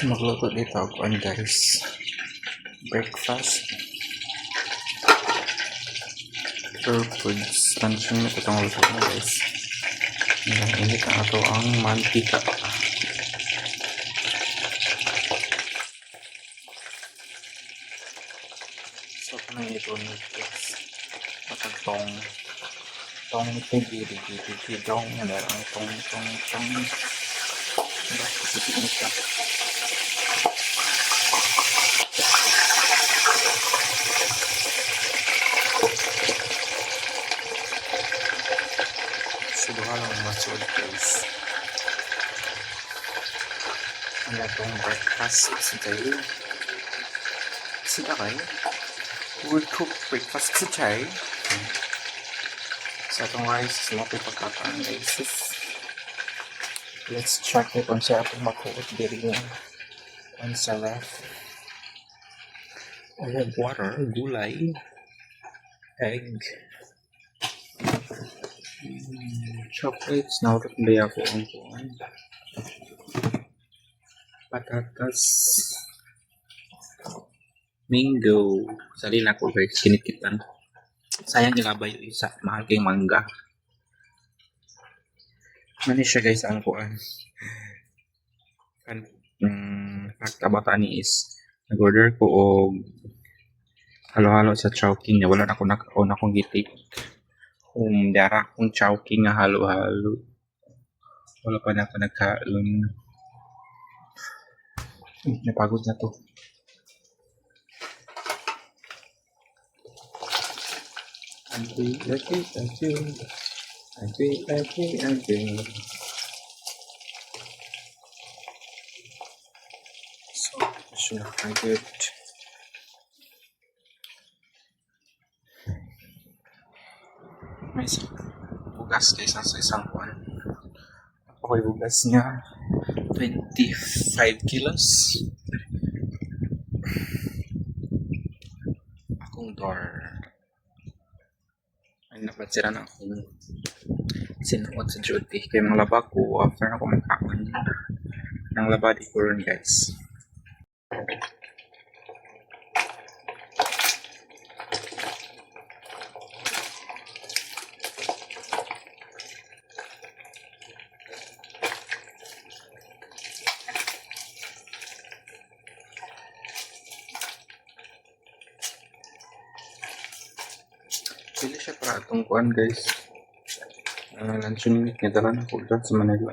Magluto dito ako guys. Breakfast. Pure foods. Pansin mo itong luto mo guys. Init na ito ang mantika. So, kung na ito nito guys. Matagtong tong tigidong meron tong isipin siya. Subukan lang masud guys. Ano itong breakfast today? Sila kayo? We'll cook breakfast today. Sa itong rice, smoky pagkakaan guys. Let's check it kung siya itong makuot diri on sa ref. I have water, gulay, egg, chocolates. Now that they ako ang kuhan. Patatas, mango. Salin ako guys, kinikitan. Sayang ilabay yung isa, mahal kayong mangga. Mani siya guys ang kuhan. Fact about ani is nag-order ko og halo-halo sa Chowking na wala na akong gitik. Dara akong Chowking nga halo-halo. Wala pa na ako nagkaon. Napagod na to. So, should have good. May bugas guys sa isang kuwan. Ako yung bugas niya 25 kilos. Akong door. Ay napatsira na akong sinuot sa duty. Kaya mga laba ko after na kumakaon ng laba di ko rin guys. Pili siya para itong kuhan guys. Luncheon meat niya dala na ko dyan sa Manila.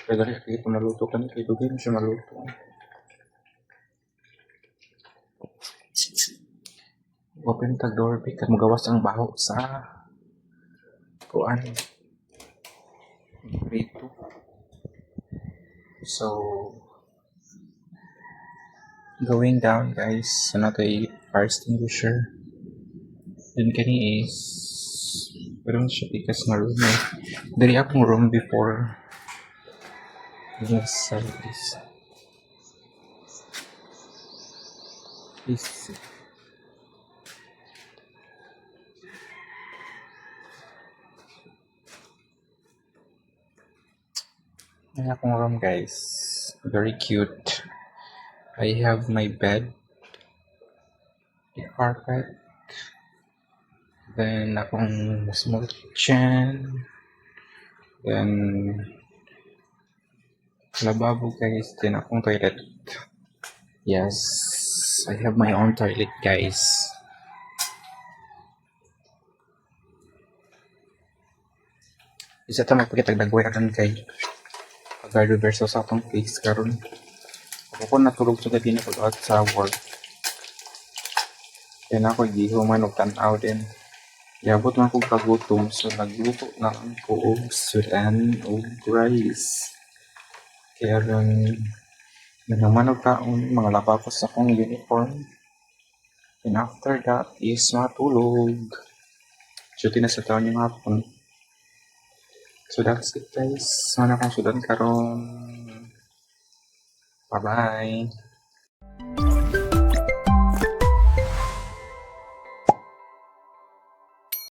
Kaya dali ito maluto ka na. Kaya dugay na siya maluto. Open tag door pick at magawas ang baho sa kuhan. Rito. So, going down guys. So na ito fire extinguisher. Then kani is parang siya pikas na room eh. Dari akong room before. Yes, service. Please. Ayan akong room guys. Very cute. I have my bed. The carpet. Then akong small kitchen. Then lababo guys. Then akong toilet. Yes, I have my own toilet guys. Isa ta magpakitag dagway akan kay Agardo versus sa atong face karon. Ako ko natulog sa gabi na pag sa work. Kaya ako gihuman og tan-aw din. Yabot man kong kagutom, so nagluto na ako og sudan og rice. Kaya rin naman og taon, mga labapos akong uniform. And after that is matulog. Duty na sa taon yung hapon. So that's it guys. Sana kong sudan karon. Bye-bye.